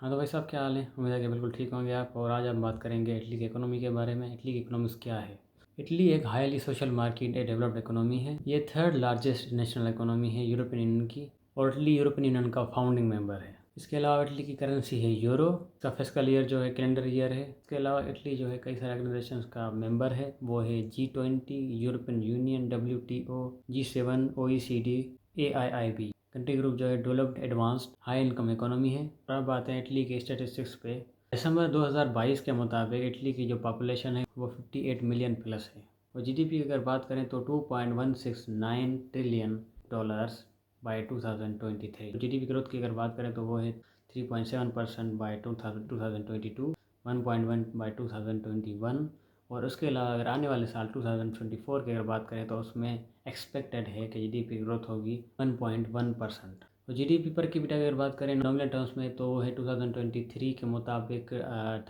हाँ तो भाई साहब, क्या हाल है? उम्मीद है कि बिल्कुल ठीक होंगे आप। और आज हम बात करेंगे इटली की इकोनॉमी के बारे में। इटली की इकोनॉमिक्स क्या है? इटली एक highly social market developed economy है। ये थर्ड लार्जेस्ट नेशनल इकोनॉमी है यूरोपियन यूनियन की, और इटली यूरोपियन यूनियन का फाउंडिंग मेंबर है। इसके अलावा इटली की करेंसी है यूरो। इसका फिस्कल ईयर जो है कैलेंडर ईयर है। इसके अलावा इटली जो है कई सारे ऑर्गेनाइजेशंस का मेंबर है। वो है G20, European union, WTO, G7, OECD, AIIB। Country group जो है developed advanced high income economy है। और अब आते हैं इटली के स्टेटिस्टिक्स पे। दिसंबर 2022 के मुताबिक इटली की जो पॉपुलेशन है वो 58 मिलियन प्लस है। और जीडीपी की अगर बात करें तो 2.169 trillion dollars by 2023। GDP growth की अगर बात करें तो वो है 3.7% बाय 2022, 1.1 बाय 2021। और उसके अलावा अगर आने वाले साल 2024 की अगर बात करें तो उसमें एक्सपेक्टेड है कि जीडीपी ग्रोथ होगी 1.1%। तो जीडीपी पर कैपिटा की अगर बात करें नॉमिनल टर्म्स में तो वो है 2023 के मुताबिक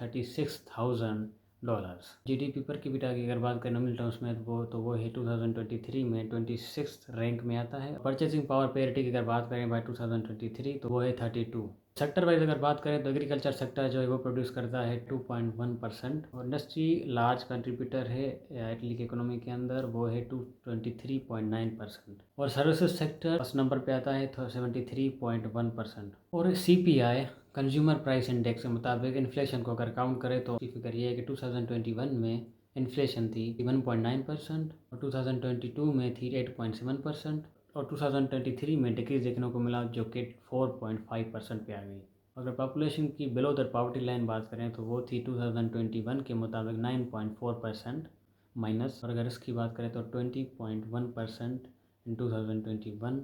$36,000। जीडीपी पर कैपिटा की अगर बात करें नॉमिनल टर्म्स में तो वो है 2023 में 26th रैंक में आता है। परचेसिंग पावर पेरिटी की अगर बात करें बाय 2023 तो वो है 32। सेक्टर वाइज अगर बात करें तो एग्रीकल्चर सेक्टर जो है वो प्रोड्यूस करता है 2.1%। और इंडस्ट्री लार्ज कंट्रीब्यूटर है इटली की इकोनॉमी के अंदर, वो है 23.9%। और सर्विसेज सेक्टर फर्स्ट नंबर पे आता है 73.1%। और CPI कंज्यूमर प्राइस इंडेक्स के मुताबिक इन्फ्लेशन को अगर काउंट करें तो फिगर ये है कि 2021 में इन्फ्लेशन थी 1.9%, और 2022 में थी 8.7%, और 2023 में डिक्रीज देखने को मिला जो कि 4.5% पे आ गई। अगर पॉपुलेशन की बिलो द पॉवर्टी लाइन बात करें तो वो थी 2021 के मुताबिक 9.4% माइनस। और अगर इसकी बात करें तो 20.1% इन 2021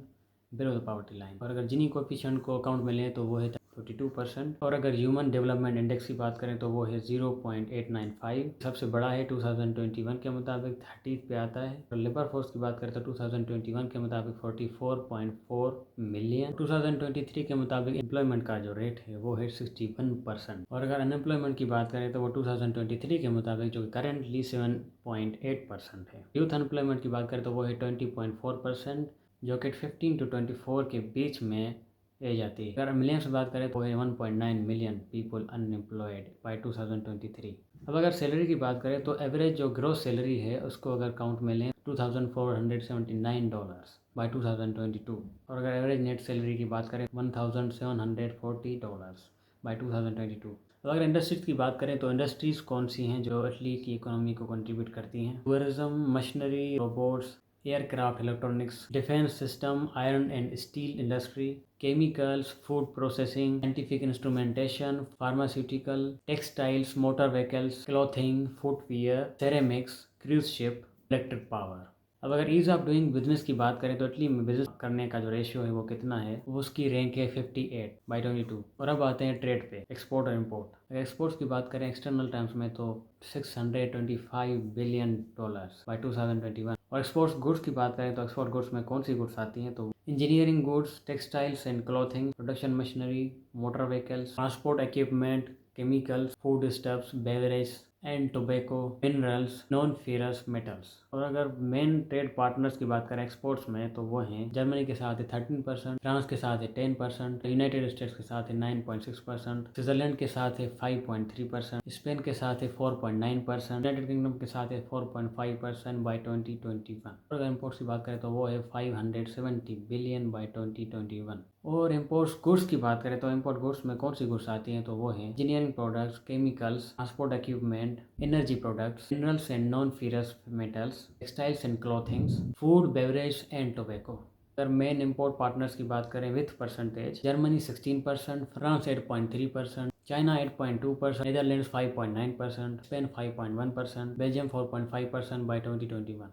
बिलो द पॉवर्टी लाइन। और अगर जिनी कोफिशिएंट को अकाउंट में लें तो वो है 42%। और अगर ह्यूमन डेवलपमेंट इंडेक्स की बात करें तो वो है 0.895, सबसे बड़ा है 2021 के मुताबिक 30 पे आता है। और लेबर फोर्स की बात करें तो 2021 के मुताबिक 44.4 मिलियन। 2023 के मुताबिक एम्प्लॉयमेंट का जो रेट है वो है 61%। और अगर अनएम्प्लॉयमेंट की बात करें तो वो 2023 के मुताबिक जो करेंटली 7.8% है। यूथ अनएम्प्लॉयमेंट की बात करें तो वो है 20.4%, जो कि 15 to 24 के बीच में ले जाती है। अगर मिलियंस में बात करें तो है 1.9 मिलियन पीपल अनएम्प्लॉयड बाय 2023। अब अगर सैलरी की बात करें तो एवरेज जो ग्रोस सैलरी है उसको अगर काउंट में लें $2,479 बाय 2022। और अगर एवरेज नेट सैलरी की बात करें $1,740 बाय 2022। अब अगर इंडस्ट्रीज की बात करें तो इंडस्ट्रीज़ कौन सी हैं जो इटली की इकोनॉमी को कंट्रीब्यूट करती हैं? Tourism, machinery, robots, aircraft, electronics, defence system, iron and steel industry, chemicals, food processing, scientific instrumentation, pharmaceutical, textiles, motor vehicles, clothing, footwear, ceramics, cruise ship, electric power. अब अगर ease of doing business की बात करें तो Italy में business करने का जो रेशियो है वो कितना है, वो उसकी रैंक है 58 बाई 22। और अब आते हैं ट्रेड पे, एक्सपोर्ट और इम्पोर्ट। अगर एक्सपोर्ट्स की बात करें एक्सटर्नल टर्म्स में तो $625 बिलियन बाई 2021। और एक्सपोर्ट्स गुड्स की बात करें तो एक्सपोर्ट गुड्स में कौन सी गुड्स आती हैं तो engineering goods, textiles and clothing, production machinery, motor vehicles, transport equipment, chemicals, food stuffs, beverage and tobacco, minerals, non ferrous metals. और अगर मेन ट्रेड पार्टनर्स की बात करें एक्सपोर्ट्स में तो वो हैं जर्मनी के साथ है 13%, फ्रांस के साथ है 10%, यूनाइटेड स्टेट्स के साथ है 9.6%, स्विट्जरलैंड के साथ है 5.3%, स्पेन के साथ है 4.9%, यूनाइटेड किंगडम के साथ है 4.5% बाई 2021। और अगर इम्पोर्ट्स की बात करें तो वो है 570 बिलियन बाई 2021। और इम्पोर्ट्स गुड्स की बात करें तो इम्पोर्ट गुड्स में कौन सी गुड्स आती हैं तो वो है engineering products, chemicals, transport equipment, energy products, minerals and non ferrous metals, textiles and clothings, food, beverage and tobacco. अगर मेन इम्पोर्ट पार्टनर्स की बात करें with percentage, Germany 16%, France 8.3%, China 8.2%, Netherlands 5.9%, Spain 5.1%, Belgium 4.5% by 2021।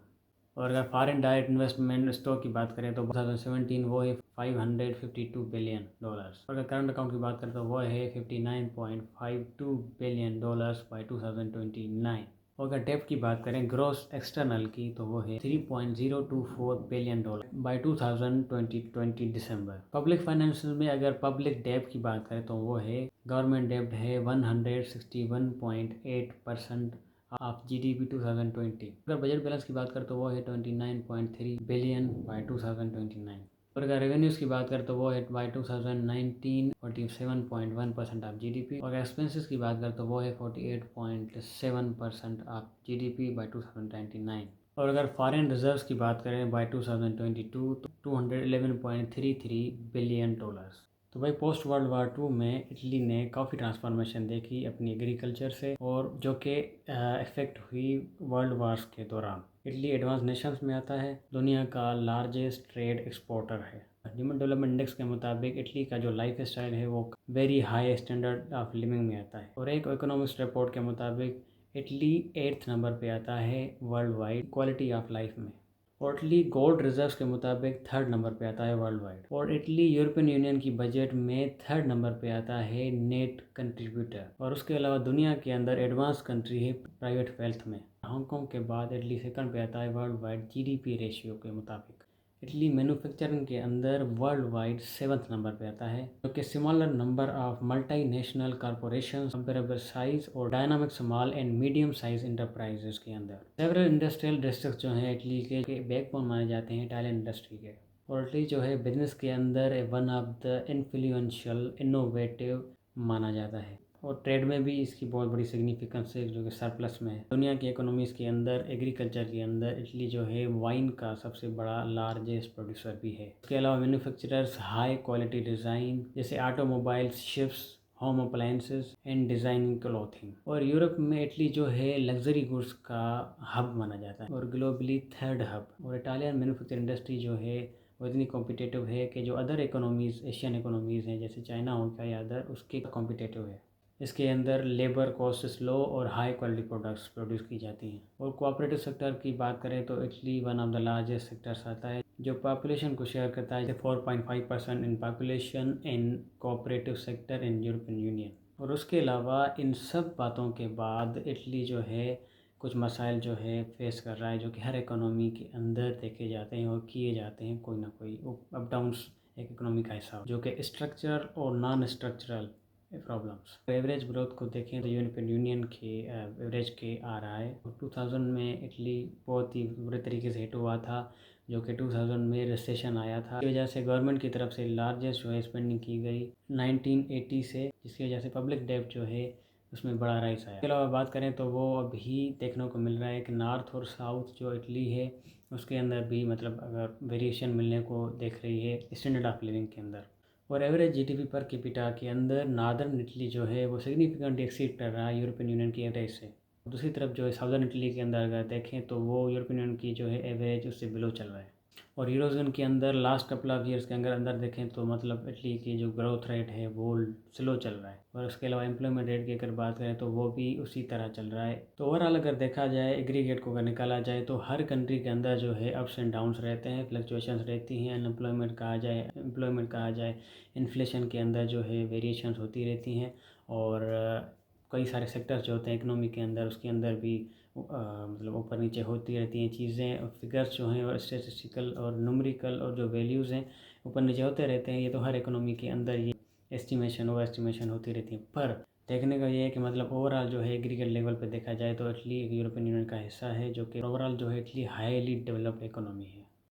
और अगर foreign direct investment stock की बात करें तो 2017 वो है $552 बिलियन। और अगर करंट अकाउंट की बात करें तो वो है $59.52 बिलियन बाई 2029। और अगर डेब्ट की बात करें ग्रॉस एक्सटर्नल की तो वो है $3.024 billion by 2020 December. Public financial में अगर पब्लिक डेब्ट की बात करें तो वो है गवर्नमेंट डेब्ट है 161.8% ऑफ GDP 2020। अगर बजट बैलेंस की बात करें तो वो है 29.3 बिलियन बाई 2029। और अगर रेवेन्यूज़ की बात करें तो वो है बाई 2019 47.1% ऑफ जीडीपी, और एक्सपेंसेस की बात करें तो वो है 48.7% ऑफ जीडीपी बाई 2029। और अगर फॉरेन रिजर्व्स की बात करें बाई 2022 तो $211.33 बिलियन। तो भाई पोस्ट वर्ल्ड वार टू में इटली ने काफ़ी ट्रांसफॉर्मेशन देखी अपनी एग्रीकल्चर से, और जो कि इफ़ेक्ट हुई वर्ल्ड वार्स के दौरान। इटली एडवांस नेशंस में आता है, दुनिया का लार्जेस्ट ट्रेड एक्सपोर्टर है। ह्यूमन डेवलपमेंट इंडेक्स के मुताबिक इटली का जो लाइफ स्टाइल है वो very high standard of living में आता है। और एक इकोनॉमिक्स रिपोर्ट के मुताबिक इटली 8th नंबर पे आता है world wide quality of life में। और इटली गोल्ड रिजर्व्स के मुताबिक 3rd नंबर पे आता है वर्ल्ड वाइड। और इटली यूरोपियन यूनियन की बजट में 3rd नंबर पे आता है नेट कंट्रीब्यूटर। और उसके अलावा दुनिया के अंदर एडवांस कंट्री है प्राइवेट वेल्थ में। हांगकांग के बाद इटली 2nd पे आता है वर्ल्ड वाइड जीडीपी रेशियो के मुताबिक। इटली मैन्युफैक्चरिंग के अंदर वर्ल्ड वाइड 7th नंबर पे आता है, जो कि similar number of multi national corporation comparable size और dynamic small and medium size enterprises के अंदर। सेवरल इंडस्ट्रियल डिस्ट्रिक्ट जो हैं इटली के बैकबोन माने जाते हैं इटालियन इंडस्ट्री के। और इटली जो है बिजनेस के अंदर one of the influential innovative माना जाता है। और ट्रेड में भी इसकी बहुत बड़ी सिग्निफिकेंस है, जो कि सरप्लस में है। दुनिया की इकोनॉमीज़ के अंदर एग्रीकल्चर के अंदर इटली जो है वाइन का सबसे बड़ा लार्जेस्ट प्रोड्यूसर भी है। इसके अलावा मैन्युफैक्चरर्स हाई क्वालिटी डिज़ाइन जैसे automobiles, ships, home appliances and designing clothing. और यूरोप में इटली जो है लग्जरी गुड्स का हब माना जाता है और ग्लोबली 3rd हब। और इटालियन मैन्युफैक्चरिंग इंडस्ट्री जो है वो इतनी कॉम्पिटिटिव है कि जो अदर इकोनॉमीज़ एशियन इकोनॉमीज़ हैं जैसे चाइना हो गया या अदर, उसके कॉम्पिटिटिव है। इसके अंदर लेबर कॉस्ट लो और हाई क्वालिटी प्रोडक्ट्स प्रोड्यूस की जाती हैं। और कोऑपरेटिव सेक्टर की बात करें तो Italy one of the largest sectors आता है, जो पॉपुलेशन को शेयर करता है 4.5% in population in cooperative sector in European union. और उसके अलावा इन सब बातों के बाद इटली जो है कुछ मसाइल जो है फेस कर रहा है, जो कि हर इकोनॉमी के अंदर देखे जाते हैं और किए जाते हैं कोई ना कोई अप डाउन्स एक इकोनॉमी का हिसाब, जो कि स्ट्रक्चरल और non structural problems. Average growth को देखें तो यूरोपियन यूनियन के एवरेज के आ रहा है। 2000 में इटली बहुत ही बुरे तरीके से हिट हुआ था, जो कि 2000 में रिसेशन आया था। इसकी वजह से गवर्नमेंट की तरफ से लार्जेस्ट जो है स्पेंडिंग की गई 1980 से, जिसकी वजह से पब्लिक डेब्ट जो है उसमें बड़ा राइस आया। इसके अलावा बात करें तो वो अभी देखने को मिल रहा है कि नॉर्थ और साउथ जो इटली है उसके अंदर भी मतलब अगर वेरिएशन मिलने को देख रही है स्टैंडर्ड ऑफ लिविंग के अंदर। और एवरेज जीडीपी पर कैपिटा के अंदर नार्दर्न इटली जो है वो सिग्निफिकेंटली एक्सीड कर रहा है यूरोपियन यूनियन की एवरेज से। दूसरी तरफ जो है साउदर्न इटली के अंदर अगर देखें तो वो यूरोपियन यूनियन की जो है एवरेज उससे बिलो चल रहा है। और यूरोजोन के अंदर लास्ट कपल ऑफ ईयर्स के अंदर देखें तो मतलब इटली की जो ग्रोथ रेट है वो स्लो चल रहा है। और उसके अलावा एम्प्लॉयमेंट रेट की अगर बात करें तो वो भी उसी तरह चल रहा है। तो ओवरऑल अगर देखा जाए एग्रीगेट को अगर निकाला जाए तो हर कंट्री के अंदर जो है अप्स एंड डाउन्स रहते हैं, फ्लक्चुएशंस रहती हैं। अनएम्प्लॉयमेंट कहा जाए, एम्प्लॉयमेंट कहा जाए, इन्फ्लेशन के अंदर जो है वेरिएशंस होती रहती हैं। और कई सारे सेक्टर्स जो होते हैं इकनॉमी के अंदर उसके अंदर भी मतलब ऊपर नीचे होती रहती हैं चीज़ें। फिगर्स जो हैं और स्टेटिस्टिकल और न्यूमेरिकल और जो वैल्यूज़ हैं ऊपर नीचे होते रहते हैं। ये तो हर इकोनॉमी के अंदर ये एस्टिमेशन और एस्टिमेशन होती रहती है। पर देखने का ये है कि मतलब ओवरऑल जो है एग्रीगेट लेवल पे देखा जाए तो इटली एक यूरोपियन यूनियन का हिस्सा है, जो कि ओवरऑल जो है इटली हाईली डेवलप्ड इकोनॉमी है।